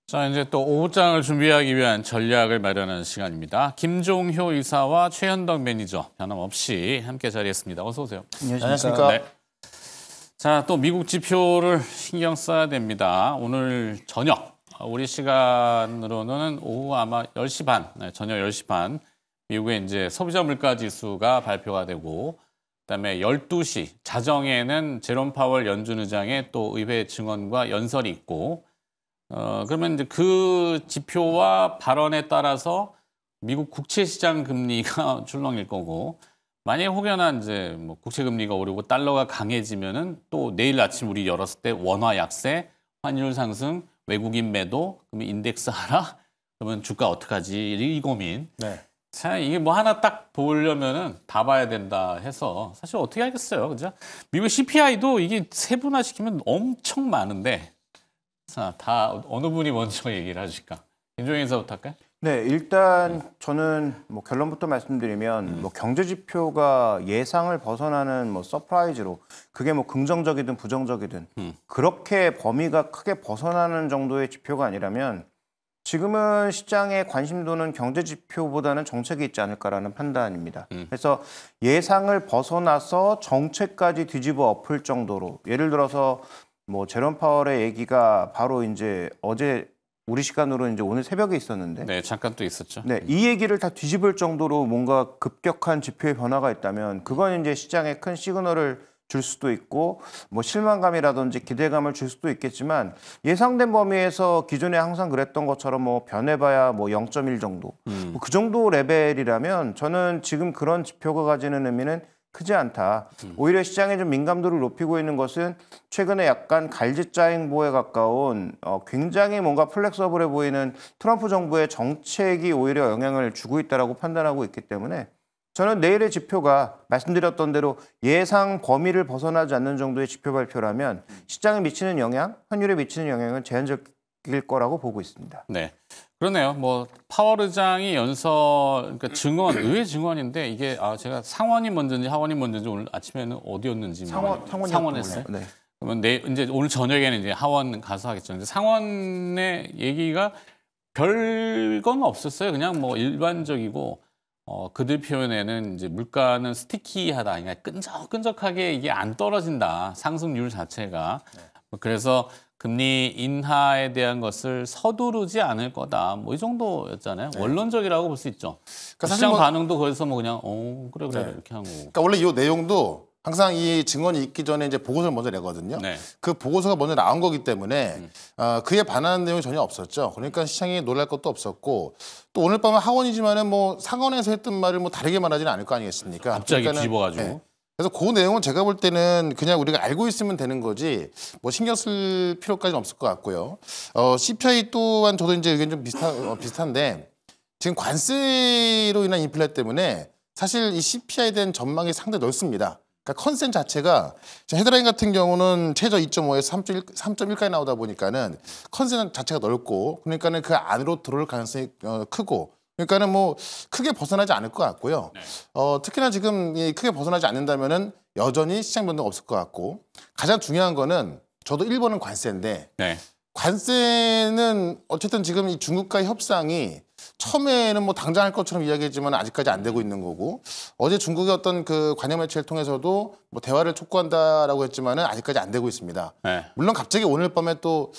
자, 이제 또 오후장을 준비하기 위한 전략을 마련하는 시간입니다. 김종효 이사와 최현덕 매니저 변함없이 함께 자리했습니다. 어서 오세요. 안녕하십니까. 네. 자, 또 미국 지표를 신경 써야 됩니다. 오늘 저녁, 우리 시간으로는 오후 아마 10시 반, 저녁 10시 반 미국의 이제 소비자 물가 지수가 발표가 되고 그다음에 12시 자정에는 제롬 파월 연준 의장의 또 의회 증언과 연설이 있고 그러면 이제 그 지표와 발언에 따라서 미국 국채 시장 금리가 출렁일 거고 만약에 혹여나 이제 뭐 국채 금리가 오르고 달러가 강해지면은 또 내일 아침 우리 열었을 때 원화 약세, 환율 상승, 외국인 매도, 그러면 인덱스 하락, 그러면 주가 어떡하지? 이 고민. 네. 자, 이게 뭐 하나 딱 보려면은 다 봐야 된다 해서 사실 어떻게 하겠어요, 그죠? 미국 CPI도 이게 세분화시키면 엄청 많은데. 자, 다 어느 분이 먼저 얘기를 하실까? 김종인 인사부터 할까요? 네, 일단 저는 뭐 결론부터 말씀드리면 뭐 경제 지표가 예상을 벗어나는 뭐 서프라이즈로 그게 뭐 긍정적이든 부정적이든 그렇게 범위가 크게 벗어나는 정도의 지표가 아니라면 지금은 시장의 관심도는 경제 지표보다는 정책이 있지 않을까라는 판단입니다. 그래서 예상을 벗어나서 정책까지 뒤집어 엎을 정도로 예를 들어서 뭐 제롬 파월의 얘기가 바로 이제 어제 우리 시간으로 이제 오늘 새벽에 있었는데, 네, 잠깐 또 있었죠. 네, 이 얘기를 다 뒤집을 정도로 뭔가 급격한 지표의 변화가 있다면, 그건 이제 시장에 큰 시그널을 줄 수도 있고, 뭐 실망감이라든지 기대감을 줄 수도 있겠지만 예상된 범위에서 기존에 항상 그랬던 것처럼 뭐 변해봐야 뭐 0.1 정도, 뭐 그 정도 레벨이라면 저는 지금 그런 지표가 가지는 의미는 크지 않다. 오히려 시장의 좀 민감도를 높이고 있는 것은 최근에 약간 갈지자 행보에 가까운 굉장히 뭔가 플렉서블해 보이는 트럼프 정부의 정책이 오히려 영향을 주고 있다고 판단하고 있기 때문에 저는 내일의 지표가 말씀드렸던 대로 예상 범위를 벗어나지 않는 정도의 지표 발표라면 시장에 미치는 영향, 환율에 미치는 영향은 제한적일 거라고 보고 있습니다. 네. 그러네요. 뭐 파월 의장이 그러니까 증언, 의회 증언인데 이게 제가 상원이 먼저인지 하원이 먼저인지 오늘 아침에는 어디였는지 상원했어요. 네. 그러면 이제 오늘 저녁에는 이제 하원 가서 하겠죠. 근데 상원의 얘기가 별건 없었어요. 그냥 뭐 일반적이고 그들 표현에는 이제 물가는 스티키하다, 그러니까 끈적끈적하게 이게 안 떨어진다. 상승률 자체가. 네. 그래서 금리 인하에 대한 것을 서두르지 않을 거다. 뭐 이 정도였잖아요. 네. 원론적이라고 볼 수 있죠. 그러니까 시장 뭐, 반응도 거기서 뭐 그냥 그래 네. 이렇게 하고. 그러니까 원래 이 내용도 항상 이 증언이 있기 전에 이제 보고서를 먼저 내거든요. 네. 그 보고서가 먼저 나온 거기 때문에 그에 반하는 내용이 전혀 없었죠. 그러니까 시장이 놀랄 것도 없었고 또 오늘 밤은 하원이지만은 뭐 상원에서 했던 말을 뭐 다르게 말하지는 않을 거 아니겠습니까? 갑자기 뒤집어가지고. 네. 그래서 그 내용은 제가 볼 때는 그냥 우리가 알고 있으면 되는 거지 뭐 신경 쓸 필요까지는 없을 것 같고요. CPI 또한 저도 이제 의견 좀 비슷한데 지금 관세로 인한 인플레 때문에 사실 이 CPI에 대한 전망이 상당히 넓습니다. 그러니까 컨센 자체가 헤드라인 같은 경우는 최저 2.5에서 3.1까지 나오다 보니까는 컨센 자체가 넓고 그러니까는 그 안으로 들어올 가능성이 크고 그러니까는 뭐 크게 벗어나지 않을 것 같고요. 네. 특히나 지금 크게 벗어나지 않는다면은 여전히 시장 변동 없을 것 같고 가장 중요한 거는 저도 1번은 관세인데 네. 관세는 어쨌든 지금 이 중국과의 협상이 처음에는 뭐 당장 할 것처럼 이야기했지만 아직까지 안 되고 있는 거고 어제 중국의 어떤 그 관영 매체를 통해서도 뭐 대화를 촉구한다라고 했지만은 아직까지 안 되고 있습니다. 네. 물론 갑자기 오늘 밤에 또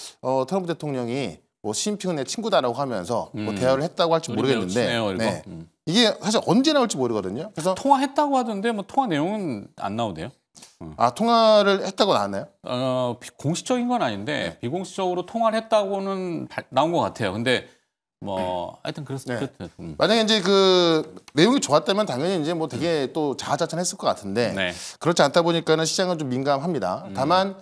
트럼프 대통령이 뭐 시진핑은 내 친구다라고 하면서 뭐 대화를 했다고 할지 모르겠는데 친해요, 네. 이게 사실 언제 나올지 모르거든요. 그래서 통화했다고 하던데 뭐 통화 내용은 안 나오대요. 통화를 했다고 나왔나요? 공식적인 건 아닌데 네. 비공식적으로 통화를 했다고는 나온 것 같아요. 근데 뭐 하여튼 그렇습니다. 네. 만약에 이제 그 내용이 좋았다면 당연히 이제 뭐 되게 또 자화자찬했을 것 같은데 네. 그렇지 않다 보니까는 시장은 좀 민감합니다. 다만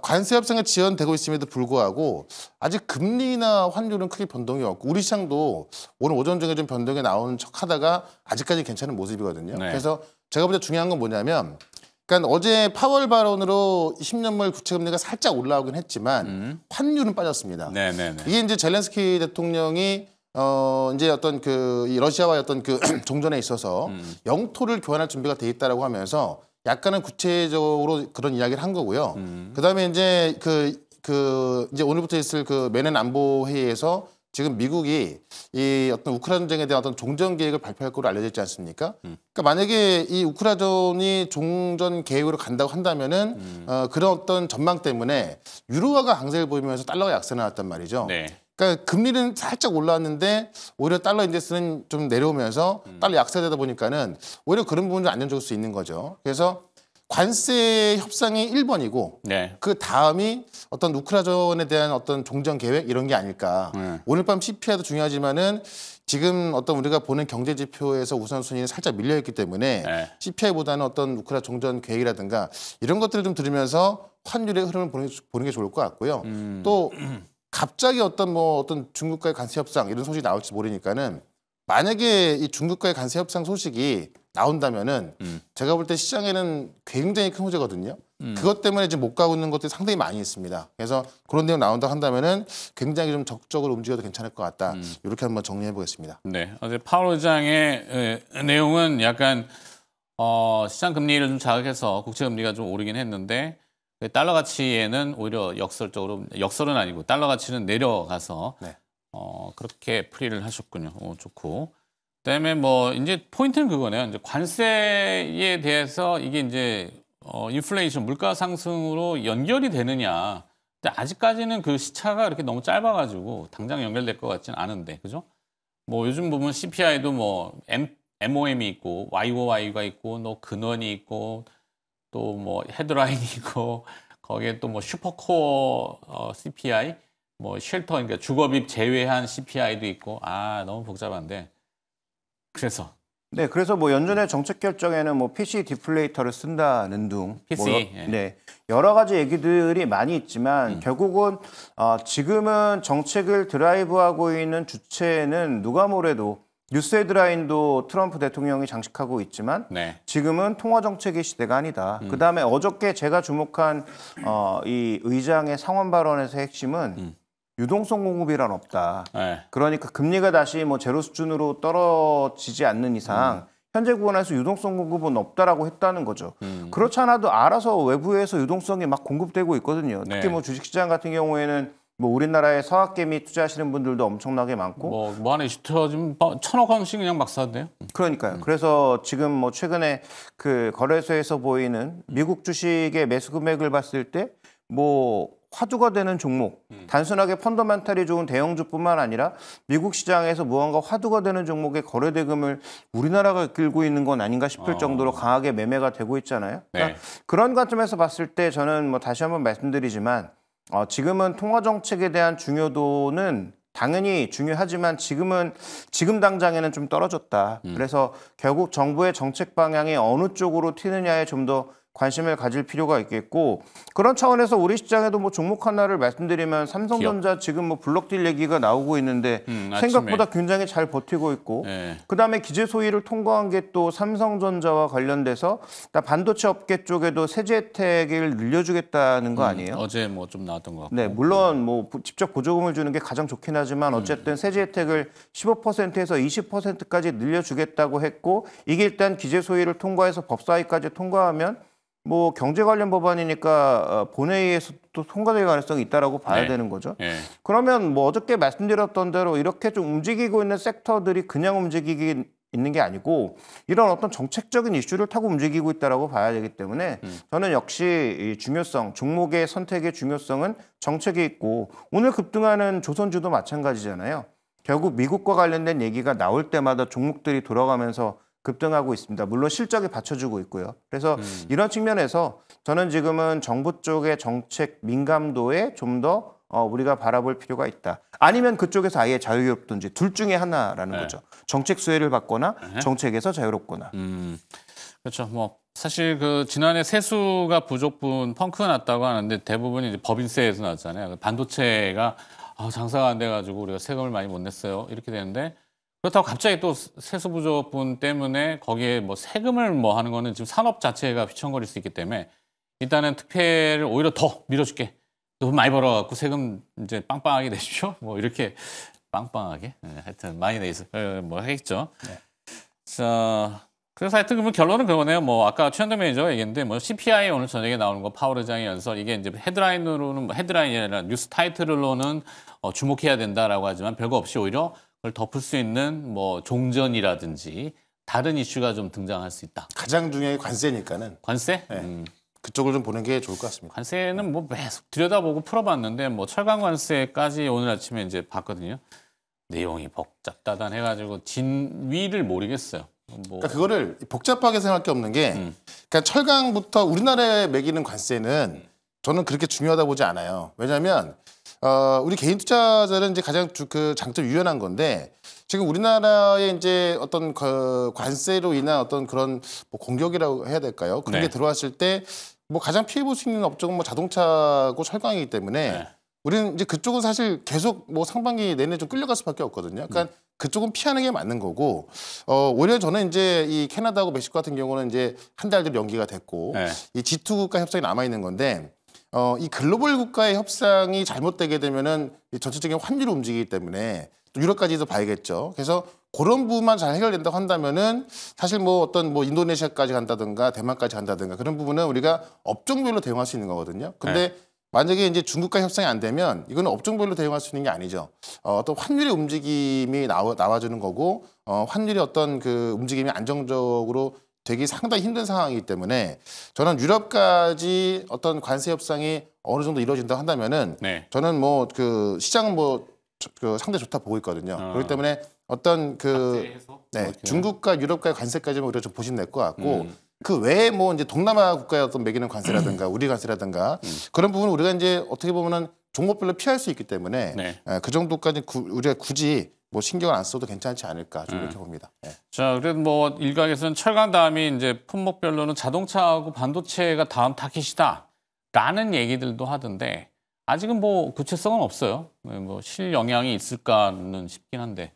관세 협상에 지연되고 있음에도 불구하고 아직 금리나 환율은 크게 변동이 없고 우리 시장도 오늘 오전 중에 좀 변동이 나오는 척하다가 아직까지 괜찮은 모습이거든요. 네. 그래서 제가 볼 때 중요한 건 뭐냐면 그러니까 어제 파월 발언으로 10년물 국채금리가 살짝 올라오긴 했지만 환율은 빠졌습니다. 네네네. 이게 이제 젤렌스키 대통령이 이제 어떤 이 러시아와의 어떤 그 종전에 있어서 영토를 교환할 준비가 돼 있다라고 하면서 약간은 구체적으로 그런 이야기를 한 거고요. 그다음에 이제 그 그 이제 오늘부터 있을 그 매년 안보 회의에서 지금 미국이 이 어떤 우크라이나 전쟁에 대한 어떤 종전 계획을 발표할 거로 알려져 있지 않습니까? 그러니까 만약에 이 우크라이나전이 종전 계획으로 간다고 한다면은 그런 어떤 전망 때문에 유로화가 강세를 보이면서 달러가 약세 나왔단 말이죠. 네. 그러니까 금리는 살짝 올라왔는데 오히려 달러 인덱스는 좀 내려오면서 달러 약세되다 보니까는 오히려 그런 부분이 안정적일 수 있는 거죠. 그래서 관세 협상이 1번이고 네. 그 다음이 어떤 우크라이나전에 대한 어떤 종전 계획 이런 게 아닐까. 오늘 밤 CPI도 중요하지만은 지금 어떤 우리가 보는 경제 지표에서 우선순위는 살짝 밀려있기 때문에 네. CPI보다는 어떤 우크라이나 종전 계획이라든가 이런 것들을 좀 들으면서 환율의 흐름을 보는 게 좋을 것 같고요. 또 갑자기 어떤 중국과의 관세 협상 이런 소식이 나올지 모르니까는 만약에 이 중국과의 관세 협상 소식이 나온다면은 제가 볼 때 시장에는 굉장히 큰 호재거든요. 그것 때문에 지금 못 가고 있는 것들이 상당히 많이 있습니다. 그래서 그런 내용 나온다 한다면은 굉장히 좀 적극적으로 움직여도 괜찮을 것 같다. 이렇게 한번 정리해 보겠습니다. 네. 어제 파월 의장의 내용은 약간 시장 금리를 좀 자극해서 국채 금리가 좀 오르긴 했는데 달러 가치에는 오히려 역설은 아니고 달러 가치는 내려가서 네. 그렇게 풀이를 하셨군요. 좋고. 그다음에 뭐 이제 포인트는 그거네요. 이제 관세에 대해서 이게 이제 인플레이션 물가 상승으로 연결이 되느냐. 근데 아직까지는 그 시차가 그렇게 너무 짧아가지고 당장 연결될 것 같지는 않은데, 그죠? 뭐 요즘 보면 CPI도 뭐 MOM이 있고 YOY가 있고 또 근원이 있고 또 뭐 헤드라인이 있고 거기에 또 뭐 슈퍼코어 CPI 뭐 쉘터 그러니까 주거비 제외한 CPI도 있고 너무 복잡한데 그래서 네, 그래서 뭐 연준의 정책 결정에는 뭐 PC 디플레이터를 쓴다는 등 PC, 네, 여러 가지 얘기들이 많이 있지만 결국은 지금은 정책을 드라이브하고 있는 주체는 누가 뭐래도 뉴스 헤드라인도 트럼프 대통령이 장식하고 있지만 네. 지금은 통화 정책의 시대가 아니다. 그다음에 어저께 제가 주목한 이 의장의 상원 발언에서 핵심은 유동성 공급이란 없다. 네. 그러니까 금리가 다시 뭐 제로 수준으로 떨어지지 않는 이상 현재 구간에서 유동성 공급은 없다라고 했다는 거죠. 그렇지 않아도 알아서 외부에서 유동성이 막 공급되고 있거든요. 특히 네. 뭐 주식시장 같은 경우에는 뭐 우리나라에 서학개미 투자하시는 분들도 엄청나게 많고 뭐 하나 이슈 터지면 1,000억 원씩 그냥 막 사는데요. 그러니까요. 그래서 지금 뭐 최근에 그 거래소에서 보이는 미국 주식의 매수 금액을 봤을 때 뭐 화두가 되는 종목, 단순하게 펀더멘탈이 좋은 대형주뿐만 아니라 미국 시장에서 무언가 화두가 되는 종목의 거래 대금을 우리나라가 이끌고 있는 건 아닌가 싶을 정도로 강하게 매매가 되고 있잖아요. 그러니까 그런 관점에서 봤을 때 저는 뭐 다시 한번 말씀드리지만 지금은 통화 정책에 대한 중요도는 당연히 중요하지만 지금 당장에는 좀 떨어졌다. 그래서 결국 정부의 정책 방향이 어느 쪽으로 튀느냐에 좀 더 관심을 가질 필요가 있겠고 그런 차원에서 우리 시장에도 뭐 종목 하나를 말씀드리면 삼성전자 지금 뭐 블록딜 얘기가 나오고 있는데 생각보다 굉장히 잘 버티고 있고 그다음에 기재 소위를 통과한 게 또 삼성전자와 관련돼서 반도체 업계 쪽에도 세제 혜택을 늘려주겠다는 거 아니에요? 어제 뭐 좀 나왔던 것 같고. 네, 물론 뭐 직접 보조금을 주는 게 가장 좋긴 하지만 어쨌든 세제 혜택을 15%에서 20%까지 늘려주겠다고 했고 이게 일단 기재 소위를 통과해서 법사위까지 통과하면 뭐 경제 관련 법안이니까 본회의에서 또 통과될 가능성이 있다라고 봐야 되는 거죠. 그러면 뭐 어저께 말씀드렸던 대로 이렇게 좀 움직이고 있는 섹터들이 그냥 움직이기 있는 게 아니고 이런 어떤 정책적인 이슈를 타고 움직이고 있다라고 봐야 되기 때문에 저는 역시 이 중요성, 종목의 선택의 중요성은 정책에 있고 오늘 급등하는 조선주도 마찬가지잖아요. 결국 미국과 관련된 얘기가 나올 때마다 종목들이 돌아가면서 급등하고 있습니다. 물론 실적이 받쳐주고 있고요. 그래서 이런 측면에서 저는 지금은 정부 쪽의 정책 민감도에 좀 더 우리가 바라볼 필요가 있다. 아니면 그쪽에서 아예 자유롭든지 둘 중에 하나라는 거죠. 정책 수혜를 받거나 정책에서 자유롭거나. 그렇죠. 뭐 사실 그 지난해 세수가 부족분 펑크가 났다고 하는데 대부분이 이제 법인세에서 나왔잖아요. 반도체가 장사가 안 돼가지고 우리가 세금을 많이 못 냈어요. 이렇게 되는데 그렇다고 갑자기 또 세수 부족분 때문에 거기에 뭐 세금을 뭐 하는 거는 지금 산업 자체가 휘청거릴 수 있기 때문에 일단은 특혜를 오히려 더 밀어줄게. 돈 많이 벌어갖고 세금 이제 빵빵하게 내십시오. 뭐 이렇게 빵빵하게 하여튼 많이 내서 뭐 하겠죠. 자 그래서 하여튼 그러면 결론은 그거네요. 뭐 아까 최현도 매니저가 얘기했는데 뭐 CPI 오늘 저녁에 나오는 거 파월 의장의 연설 이게 이제 헤드라인으로는 헤드라인이 아니라 뉴스 타이틀로는 주목해야 된다라고 하지만 별거 없이 오히려 그걸 덮을 수 있는 뭐 종전이라든지 다른 이슈가 좀 등장할 수 있다. 가장 중요한 게 관세니까는 관세? 그쪽을 좀 보는 게 좋을 것 같습니다. 관세는 뭐 계속 들여다보고 풀어봤는데 뭐 철강 관세까지 오늘 아침에 이제 봤거든요. 내용이 복잡다단해가지고 진위를 모르겠어요. 뭐 그러니까 그거를 복잡하게 생각할 게 없는 게 그러니까 철강부터 우리나라에 매기는 관세는 저는 그렇게 중요하다 보지 않아요. 왜냐하면 우리 개인 투자자는 이제 가장 그 장점이 유연한 건데 지금 우리나라의 이제 어떤 그 관세로 인한 어떤 그런 뭐 공격이라고 해야 될까요? 그런 네. 게 들어왔을 때 뭐 가장 피해 볼 수 있는 업종은 뭐 자동차고 철강이기 때문에 네. 우리는 이제 그쪽은 사실 계속 뭐 상반기 내내 좀 끌려갈 수밖에 없거든요. 그러니까 그쪽은 피하는 게 맞는 거고 오히려 저는 이제 이 캐나다하고 멕시코 같은 경우는 이제 한 달 뒤로 연기가 됐고 네. 이 G2 국가 협상이 남아 있는 건데 이 글로벌 국가의 협상이 잘못되게 되면은 이 전체적인 환율이 움직이기 때문에 또 유럽까지도 봐야겠죠. 그래서 그런 부분만 잘 해결된다고 한다면은 사실 뭐 어떤 뭐 인도네시아까지 간다든가 대만까지 간다든가 그런 부분은 우리가 업종별로 대응할 수 있는 거거든요. 근데 만약에 이제 중국과 협상이 안 되면 이거는 업종별로 대응할 수 있는 게 아니죠. 어떤 환율의 움직임이 나와주는 거고 환율의 어떤 그 움직임이 안정적으로 되기 상당히 힘든 상황이기 때문에 저는 유럽까지 어떤 관세 협상이 어느 정도 이루어진다고 한다면은 네. 저는 뭐 그 시장은 뭐 그 상당히 좋다 보고 있거든요. 그렇기 때문에 어떤 그 해서 네, 이렇게. 중국과 유럽과의 관세까지는 우리가 좀 보시면 될 것 같고 그 외에 뭐 이제 동남아 국가의 어떤 매기는 관세라든가 우리 관세라든가 그런 부분은 우리가 이제 어떻게 보면은 종목별로 피할 수 있기 때문에 네. 그 정도까지 우리가 굳이 뭐 신경을 안 써도 괜찮지 않을까 좀 이렇게 봅니다. 예. 자, 그래도 뭐 일각에서는 철강 다음이 이제 품목별로는 자동차하고 반도체가 다음 타깃이다라는 얘기들도 하던데 아직은 뭐 구체성은 없어요. 뭐 실 영향이 있을까는 싶긴 한데.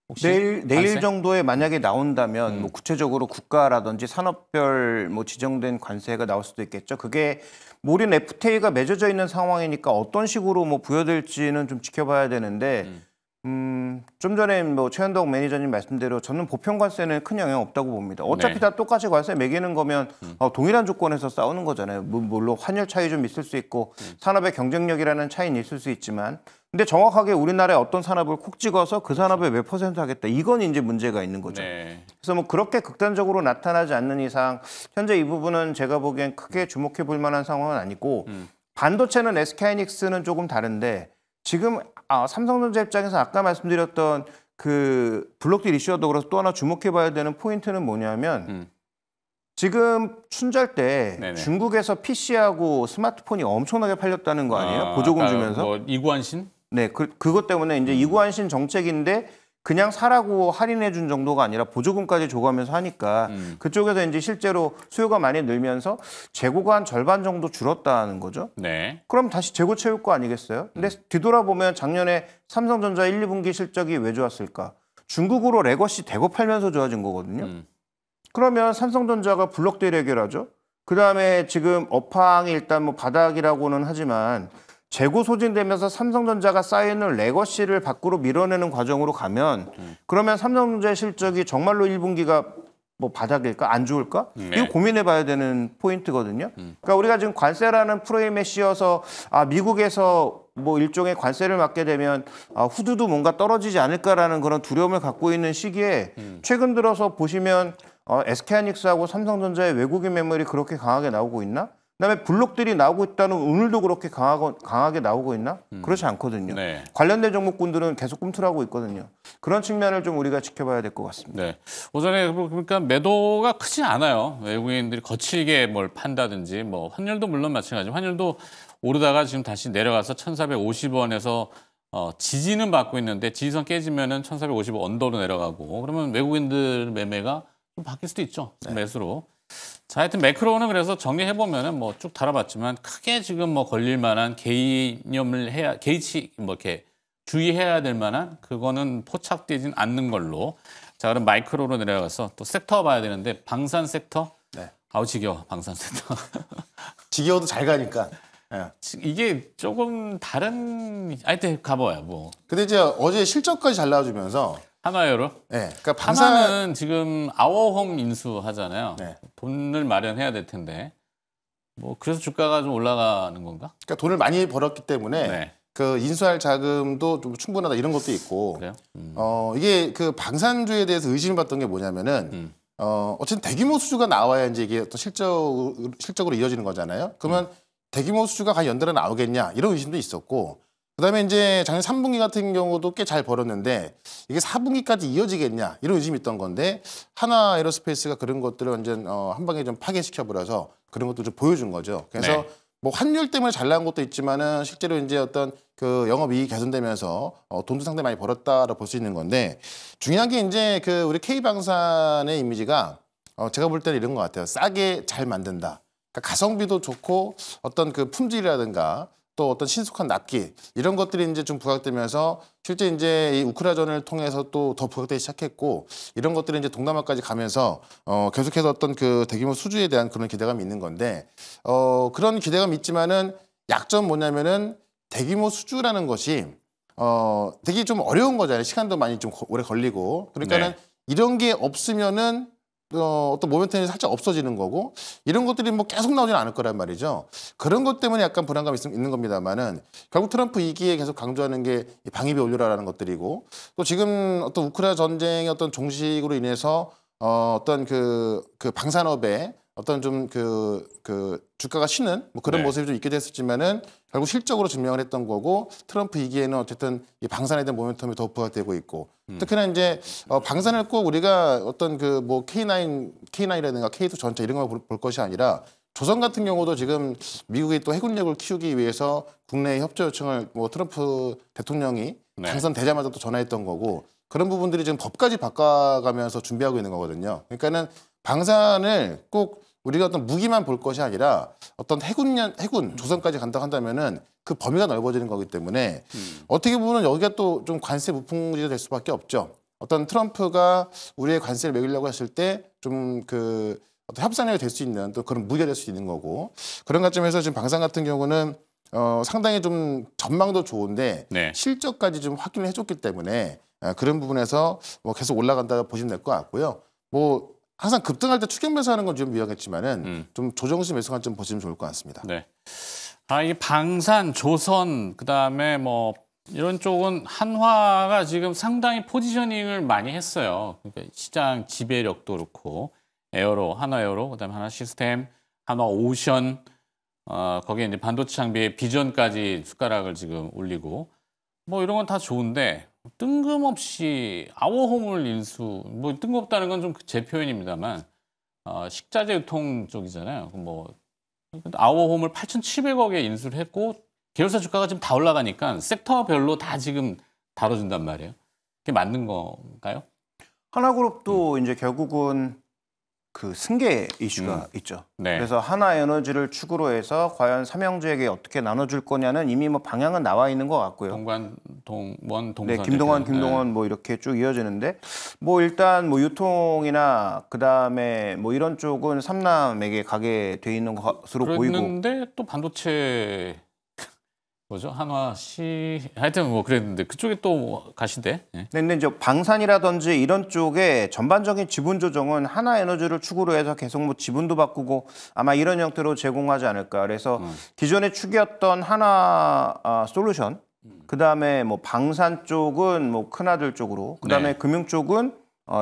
혹시 내일 관세? 정도에 만약에 나온다면 뭐 구체적으로 국가라든지 산업별 뭐 지정된 관세가 나올 수도 있겠죠. 그게 우리는 FTA가 맺어져 있는 상황이니까 어떤 식으로 뭐 부여될지는 좀 지켜봐야 되는데 좀 전에 뭐 최현덕 매니저님 말씀대로 저는 보편 관세는 큰 영향 없다고 봅니다. 어차피 네. 다 똑같이 관세 매기는 거면 동일한 조건에서 싸우는 거잖아요. 물론 환율 차이 좀 있을 수 있고 산업의 경쟁력이라는 차이는 있을 수 있지만 근데 정확하게 우리나라의 어떤 산업을 콕 찍어서 그 산업에 몇 퍼센트 하겠다. 이건 이제 문제가 있는 거죠. 네. 그래서 뭐 그렇게 극단적으로 나타나지 않는 이상 현재 이 부분은 제가 보기엔 크게 주목해 볼 만한 상황은 아니고 반도체는 SK하이닉스는 조금 다른데 지금 삼성전자 입장에서 아까 말씀드렸던 그 블록딜 이슈와도 그래서 또 하나 주목해 봐야 되는 포인트는 뭐냐면 지금 춘절 때 네네. 중국에서 PC하고 스마트폰이 엄청나게 팔렸다는 거 아니에요? 보조금 아까 주면서. 뭐 이구환신? 네, 그것 때문에 이제 이구환신 정책인데 그냥 사라고 할인해 준 정도가 아니라 보조금까지 줘가면서 하니까 그쪽에서 이제 실제로 수요가 많이 늘면서 재고가 한 절반 정도 줄었다는 거죠. 네. 그럼 다시 재고 채울 거 아니겠어요? 근데 뒤돌아보면 작년에 삼성전자 1, 2분기 실적이 왜 좋았을까? 중국으로 레거시 대거 팔면서 좋아진 거거든요. 그러면 삼성전자가 블록딜 해결하죠. 그다음에 지금 업황이 일단 뭐 바닥이라고는 하지만 재고 소진되면서 삼성전자가 쌓여있는 레거시를 밖으로 밀어내는 과정으로 가면 그러면 삼성전자의 실적이 정말로 1분기가 뭐 바닥일까? 안 좋을까? 네. 이거 고민해 봐야 되는 포인트거든요. 그러니까 우리가 지금 관세라는 프레임에 씌어서 미국에서 뭐 일종의 관세를 맞게 되면 후두두 뭔가 떨어지지 않을까라는 그런 두려움을 갖고 있는 시기에 최근 들어서 보시면 SK하이닉스하고 삼성전자의 외국인 매물이 그렇게 강하게 나오고 있나? 그다음에 블록들이 나오고 있다는 오늘도 그렇게 강하게 나오고 있나? 그렇지 않거든요. 네. 관련된 종목군들은 계속 꿈틀하고 있거든요. 그런 측면을 좀 우리가 지켜봐야 될 것 같습니다. 네. 오전에 그러니까 매도가 크지 않아요. 외국인들이 거칠게 뭘 판다든지 뭐 환율도 물론 마찬가지지만 환율도 오르다가 지금 다시 내려가서 1,450원에서 지지는 받고 있는데 지지선 깨지면은 1,450원 언더로 내려가고 그러면 외국인들 매매가 좀 바뀔 수도 있죠. 매수로. 자, 하여튼 매크로는 그래서 정리해보면은 뭐 쭉 다뤄봤지만 크게 지금 뭐 걸릴 만한 개념을 개의치 뭐 이렇게 주의해야 될 만한 그거는 포착되진 않는 걸로. 자, 그럼 마이크로로 내려가서 또 섹터 봐야 되는데 방산 섹터? 네. 아우 지겨워, 방산 섹터. 지겨워도 잘 가니까. 예. 이게 조금 다른 하여튼 가봐요, 뭐. 근데 이제 어제 실적까지 잘 나와주면서 한화유로? 네, 그러니까 방산 하나는 지금 아워홈 인수 하잖아요. 네. 돈을 마련해야 될 텐데. 뭐 그래서 주가가 좀 올라가는 건가? 그러니까 돈을 많이 벌었기 때문에 네. 그 인수할 자금도 좀 충분하다 이런 것도 있고. 그래요? 이게 그 방산주에 대해서 의심을 받던 게 뭐냐면은 어쨌든 대규모 수주가 나와야 이제 이게 또 실적으로 이어지는 거잖아요. 그러면 대규모 수주가 과연 연달아 나오겠냐 이런 의심도 있었고. 그다음에 이제 작년 3분기 같은 경우도 꽤 잘 벌었는데 이게 4분기까지 이어지겠냐 이런 의심이 있던 건데 하나 에어로스페이스가 그런 것들을 완전 한 방에 좀 파괴시켜 버려서 그런 것도 좀 보여준 거죠. 그래서 네. 뭐 환율 때문에 잘 나온 것도 있지만은 실제로 이제 어떤 그 영업이익이 개선되면서 돈도 상당히 많이 벌었다라고 볼 수 있는 건데 중요한 게 이제 그 우리 K방산의 이미지가 제가 볼 때는 이런 것 같아요. 싸게 잘 만든다. 그러니까 가성비도 좋고 어떤 그 품질이라든가 또 어떤 신속한 납기 이런 것들이 이제 좀 부각되면서 실제 이제 이 우크라전을 통해서 또 더 부각되기 시작했고 이런 것들이 이제 동남아까지 가면서 계속해서 어떤 그 대규모 수주에 대한 그런 기대감이 있는 건데 그런 기대감이 있지만은 약점 뭐냐면은 대규모 수주라는 것이 되게 좀 어려운 거잖아요. 시간도 많이 좀 오래 걸리고 그러니까는 네. 이런 게 없으면은 어떤 모멘텀이 살짝 없어지는 거고 이런 것들이 뭐 계속 나오지는 않을 거란 말이죠. 그런 것 때문에 약간 불안감이 있는 겁니다만은 결국 트럼프 2기에 계속 강조하는 게 이 방위비 올려라라는 것들이고 또 지금 어떤 우크라이나 전쟁의 어떤 종식으로 인해서 어떤 그 방산업에 어떤 좀 그 주가가 쉬는 뭐 그런 네. 모습이 좀 있게 됐었지만은 결국 실적으로 증명을 했던 거고 트럼프 2기에는 어쨌든 이 방산에 대한 모멘텀이 더 부각되고 있고 특히나 이제 방산을 꼭 우리가 어떤 그 뭐 K9이라든가 K2 전차 이런 걸 볼 것이 아니라 조선 같은 경우도 지금 미국이 또 해군력을 키우기 위해서 국내 협조 요청을 뭐 트럼프 대통령이 네. 당선되자마자 또 전화했던 거고 그런 부분들이 지금 법까지 바꿔가면서 준비하고 있는 거거든요. 그러니까는 방산을 꼭 우리가 어떤 무기만 볼 것이 아니라 어떤 해군 조선까지 간다고 한다면은 그 범위가 넓어지는 거기 때문에 어떻게 보면 여기가 또 좀 관세 무풍지가 될 수밖에 없죠. 어떤 트럼프가 우리의 관세를 매기려고 했을 때 좀 그 어떤 협상력이 될 수 있는 또 그런 무기가 될 수 있는 거고 그런 관점에서 지금 방산 같은 경우는 상당히 좀 전망도 좋은데 네. 실적까지 좀 확인을 해줬기 때문에 그런 부분에서 뭐 계속 올라간다 보시면 될 것 같고요. 뭐 항상 급등할 때 추격 매수하는 건 좀 위험하겠지만은 좀 조정식 매수 관점 보시면 좋을 것 같습니다. 네. 이 방산, 조선, 그다음에 뭐 이런 쪽은 한화가 지금 상당히 포지셔닝을 많이 했어요. 그러니까 시장 지배력도 그렇고 에어로, 한화에어로, 그다음에 하나 시스템, 한화 오션, 거기에 이제 반도체 장비의 비전까지 숟가락을 지금 올리고 뭐 이런 건 다 좋은데 뜬금없이 아워홈을 인수, 뭐 뜬금없다는 건 좀 제 표현입니다만 식자재 유통 쪽이잖아요. 뭐 아워홈을 8,700억에 인수를 했고 계열사 주가가 지금 다 올라가니까 섹터별로 다 지금 다뤄준단 말이에요. 그게 맞는 건가요? 하나그룹도 이제 결국은 그 승계 이슈가 있죠. 네. 그래서 하나에너지를 축으로 해서 과연 삼형제에게 어떻게 나눠줄 거냐는 이미 뭐 방향은 나와 있는 것 같고요. 동관, 동원, 동선. 네, 김동원 뭐 이렇게 쭉 이어지는데 뭐 일단 뭐 유통이나 그다음에 뭐 이런 쪽은 삼남에게 가게 돼 있는 것으로 보이고 그랬는데 또 반도체 뭐죠? 하여튼 뭐 그랬는데 그쪽에 또 가시대. 네. 근데 이제 방산이라든지 이런 쪽에 전반적인 지분 조정은 하나에너지를 축으로 해서 계속 뭐 지분도 바꾸고 아마 이런 형태로 제공하지 않을까. 그래서 기존에 축이었던 하나 솔루션, 그다음에 뭐 방산 쪽은 뭐 큰아들 쪽으로, 그다음에 네. 금융 쪽은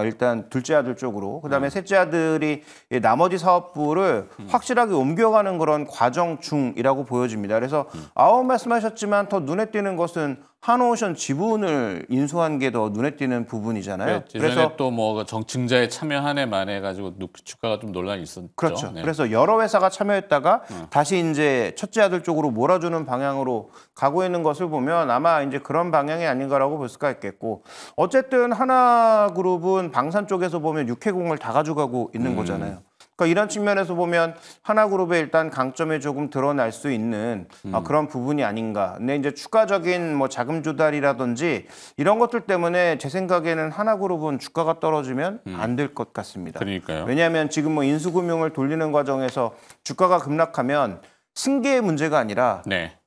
일단 둘째 아들 쪽으로, 그다음에 셋째 아들이 이 나머지 사업부를 확실하게 옮겨가는 그런 과정 중이라고 보여집니다. 그래서 아홉 말씀하셨지만 더 눈에 띄는 것은 한오션 지분을 인수한 게 더 눈에 띄는 부분이잖아요. 그래서 또 뭐 증자에 참여한 해 만에 가지고 주가가 좀 논란이 있었죠. 그렇죠. 네. 그래서 여러 회사가 참여했다가 다시 이제 첫째 아들 쪽으로 몰아주는 방향으로 가고 있는 것을 보면 아마 이제 그런 방향이 아닌가라고 볼 수가 있겠고 어쨌든 하나그룹은 방산 쪽에서 보면 육해공을 다 가져가고 있는 거잖아요. 그러니까 이런 측면에서 보면 하나그룹의 일단 강점이 조금 드러날 수 있는 그런 부분이 아닌가. 근데 이제 추가적인 뭐 자금 조달이라든지 이런 것들 때문에 제 생각에는 하나그룹은 주가가 떨어지면 안 될 것 같습니다. 그러니까요. 왜냐하면 지금 뭐 인수금융을 돌리는 과정에서 주가가 급락하면 승계의 문제가 아니라 네.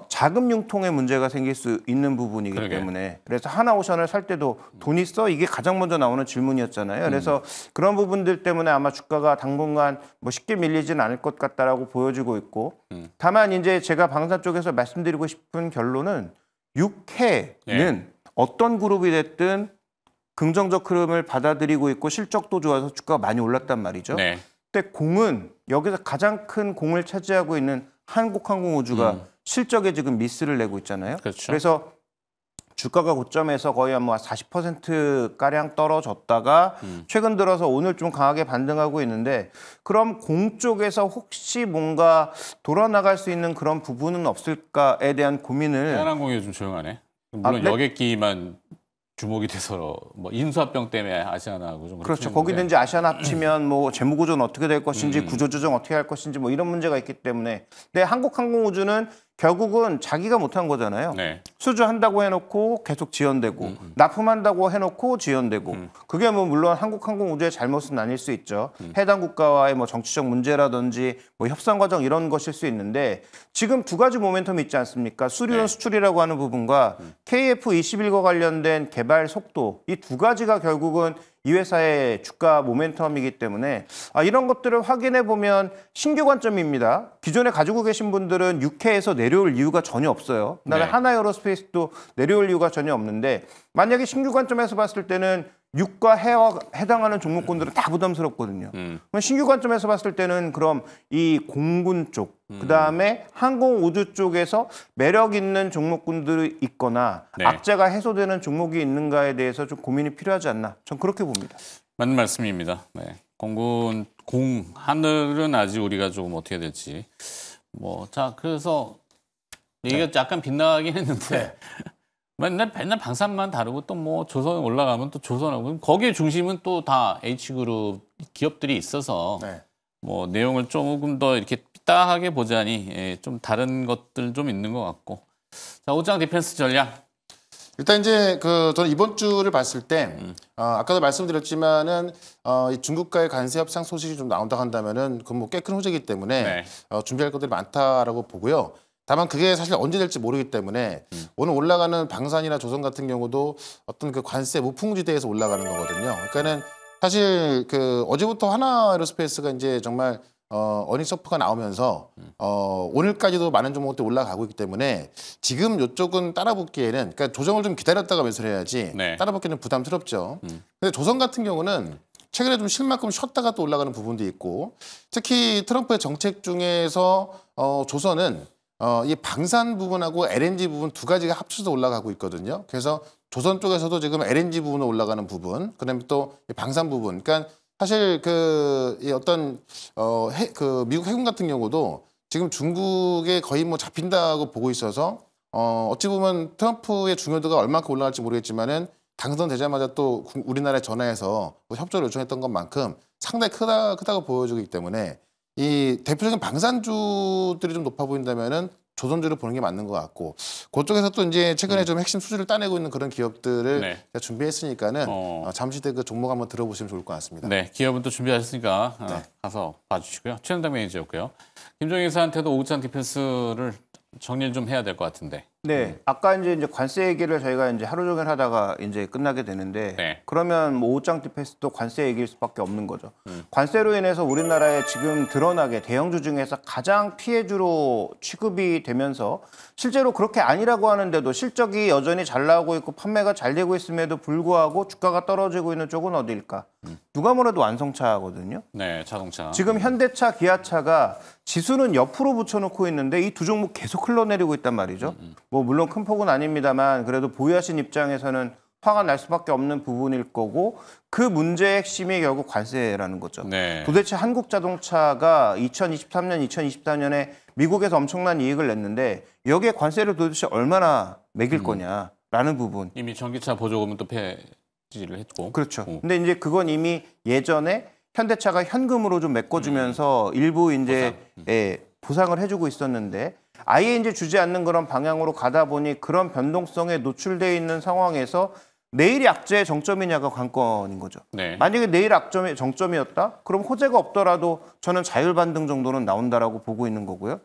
자금 융통의 문제가 생길 수 있는 부분이기 그러게. 때문에 그래서 하나오션을 살 때도 돈 있어? 이게 가장 먼저 나오는 질문이었잖아요. 그래서 그런 부분들 때문에 아마 주가가 당분간 뭐 쉽게 밀리지는 않을 것 같다라고 보여지고 있고 다만 이제 제가 방산 쪽에서 말씀드리고 싶은 결론은 6회는 어떤 그룹이 됐든 긍정적 흐름을 받아들이고 있고 실적도 좋아서 주가가 많이 올랐단 말이죠. 네. 근데 공은 여기서 가장 큰 공을 차지하고 있는 한국항공우주가 실적에 지금 미스를 내고 있잖아요. 그렇죠. 그래서 주가가 고점에서 거의 한 40%가량 떨어졌다가 최근 들어서 오늘 좀 강하게 반등하고 있는데 그럼 공 쪽에서 혹시 뭔가 돌아나갈 수 있는 그런 부분은 없을까에 대한 고민을 대한항공이 요즘 조용하네. 물론 네. 여객기만 주목이 돼서 뭐 인수합병 때문에 아시아나하고 좀 그렇죠. 그렇게 거기는 했는데. 이제 아시안 합치면 뭐 재무구조는 어떻게 될 것인지 구조조정 어떻게 할 것인지 뭐 이런 문제가 있기 때문에 근데 한국항공우주는 결국은 자기가 못한 거잖아요. 네. 수주한다고 해놓고 계속 지연되고 납품한다고 해놓고 지연되고 그게 뭐 물론 한국항공우주의 잘못은 아닐 수 있죠. 해당 국가와의 뭐 정치적 문제라든지 뭐 협상 과정 이런 것일 수 있는데 지금 두 가지 모멘텀이 있지 않습니까? 수리론 네. 수출이라고 하는 부분과 KF21과 관련된 개발 속도 이 두 가지가 결국은 이 회사의 주가 모멘텀이기 때문에 이런 것들을 확인해 보면 신규 관점입니다. 기존에 가지고 계신 분들은 6회에서 내려올 이유가 전혀 없어요. 그다음에 네. 하나에어로스페이스도 내려올 이유가 전혀 없는데 만약에 신규 관점에서 봤을 때는 6과 해와 해당하는 종목군들은 다 부담스럽거든요. 그럼 신규 관점에서 봤을 때는 그럼 이 공군 쪽, 그다음에 항공 우주 쪽에서 매력 있는 종목군들이 있거나 네. 악재가 해소되는 종목이 있는가에 대해서 좀 고민이 필요하지 않나. 전 그렇게 봅니다. 맞는 말씀입니다. 네. 공군 하늘은 아직 우리가 조금 어떻게 될지 자 그래서 얘기가 약간 빗나가긴 했는데 맨날 방산만 다루고 또 뭐 조선 올라가면 또 조선하고 거기에 중심은 또 다 H그룹 기업들이 있어서 네. 뭐 내용을 조금 더 이렇게 삐딱하게 보자니 좀 다른 것들 좀 있는 것 같고 자 오장 디펜스 전략 일단 이제 저는 이번 주를 봤을 때 아까도 말씀드렸지만은 이 중국과의 관세 협상 소식이 좀 나온다 한다면은 그건 뭐 꽤 큰 호재이기 때문에 네. 준비할 것들이 많다라고 보고요. 다만 그게 사실 언제 될지 모르기 때문에 오늘 올라가는 방산이나 조선 같은 경우도 어떤 그 관세 무풍지대에서 올라가는 거거든요. 그러니까는 사실 어제부터 하나에어로스페이스가 이제 정말 어닝 서프가 나오면서 오늘까지도 많은 종목들이 올라가고 있기 때문에 지금 이쪽은 따라붙기에는 그러니까 조정을 좀 기다렸다가 매수를 해야지 네. 따라붙기는 부담스럽죠. 근데 조선 같은 경우는 최근에 좀 쉴 만큼 쉬었다가 또 올라가는 부분도 있고 특히 트럼프의 정책 중에서 조선은 이 방산 부분하고 LNG 부분 두 가지가 합쳐서 올라가고 있거든요. 그래서 조선 쪽에서도 지금 LNG 부분으로 올라가는 부분, 그다음에 또 방산 부분. 그러니까 사실 이 어떤 미국 해군 같은 경우도 지금 중국에 거의 뭐 잡힌다고 보고 있어서 어찌 보면 트럼프의 중요도가 얼마큼 올라갈지 모르겠지만은 당선되자마자 또 우리나라에 전화해서 뭐 협조를 요청했던 것만큼 상당히 크다고 보여지기 때문에 이 대표적인 방산주들이 좀 높아 보인다면은 조선주를 보는 게 맞는 것 같고 그쪽에서 또 이제 최근에 좀 핵심 수주를 따내고 있는 그런 기업들을 네. 제가 준비했으니까는 잠시 뒤에 그 종목 한번 들어보시면 좋을 것 같습니다. 네, 기업은 또 준비하셨으니까 가서 봐주시고요. 최영당 매니저였고요. 김종인 사한테도 오우장 디펜스를 정리를 좀 해야 될 것 같은데. 네, 아까 이제 관세 얘기를 저희가 이제 하루 종일 하다가 이제 끝나게 되는데 네. 그러면 뭐 오장 디펜스도 관세 얘기일 수밖에 없는 거죠. 관세로 인해서 우리나라에 지금 드러나게 대형주 중에서 가장 피해주로 취급이 되면서 실제로 그렇게 아니라고 하는데도 실적이 여전히 잘 나오고 있고 판매가 잘 되고 있음에도 불구하고 주가가 떨어지고 있는 쪽은 어디일까? 누가 뭐래도 완성차거든요. 네, 자동차. 지금 현대차, 기아차가 지수는 옆으로 붙여놓고 있는데 이 두 종목 계속 흘러내리고 있단 말이죠. 뭐 물론 큰 폭은 아닙니다만 그래도 보유하신 입장에서는 화가 날 수밖에 없는 부분일 거고 그 문제의 핵심이 결국 관세라는 거죠. 네. 도대체 한국 자동차가 2023년, 2024년에 미국에서 엄청난 이익을 냈는데 여기에 관세를 도대체 얼마나 매길 거냐라는 부분. 이미 전기차 보조금은 또 폐지를 했고. 그렇죠. 근데 이제 그건 이미 예전에 현대차가 현금으로 좀 메꿔주면서 일부 이제 보상을 해주고 있었는데 아예 이제 주지 않는 그런 방향으로 가다 보니 그런 변동성에 노출되어 있는 상황에서 내일이 악재의 정점이냐가 관건인 거죠. 네. 만약에 내일 악점이 정점이었다? 그럼 호재가 없더라도 저는 자율 반등 정도는 나온다라고 보고 있는 거고요.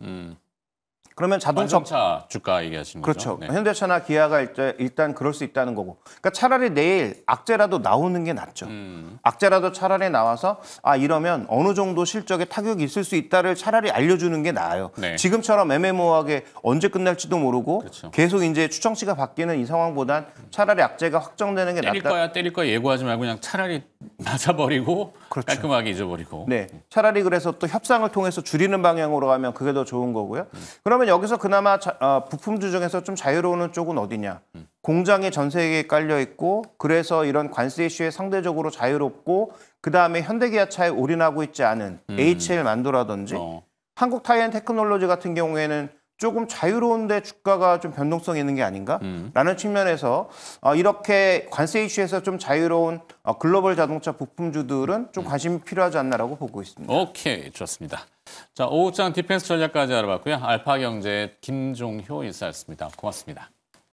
그러면 자동차 주가 얘기하시는 그렇죠. 거죠? 네. 현대차나 기아가 일단 그럴 수 있다는 거고. 그러니까 차라리 내일 악재라도 나오는 게 낫죠. 악재라도 차라리 나와서 이러면 어느 정도 실적에 타격이 있을 수 있다를 차라리 알려주는 게 나아요. 네. 지금처럼 애매모호하게 언제 끝날지도 모르고 그렇죠. 계속 이제 추정치가 바뀌는 이 상황보단 차라리 악재가 확정되는 게 낫다. 때릴 거야 예고하지 말고 그냥 차라리 맞아버리고 그렇죠. 깔끔하게 잊어버리고. 네, 차라리 그래서 또 협상을 통해서 줄이는 방향으로 가면 그게 더 좋은 거고요. 그러면 여기서 그나마 부품주 중에서 좀 자유로운 쪽은 어디냐? 공장이 전 세계에 깔려 있고 그래서 이런 관세 이슈에 상대적으로 자유롭고 그다음에 현대기아차에 올인하고 있지 않은 HL 만두라든지 한국 타이앤 테크놀로지 같은 경우에는 조금 자유로운데 주가가 좀 변동성이 있는 게 아닌가라는 측면에서 이렇게 관세 이슈에서 좀 자유로운 글로벌 자동차 부품주들은 좀 관심이 필요하지 않나라고 보고 있습니다. 오케이, 좋습니다. 자, 오후장 디펜스 전략까지 알아봤고요. 알파경제 김종효 인사였습니다. 고맙습니다.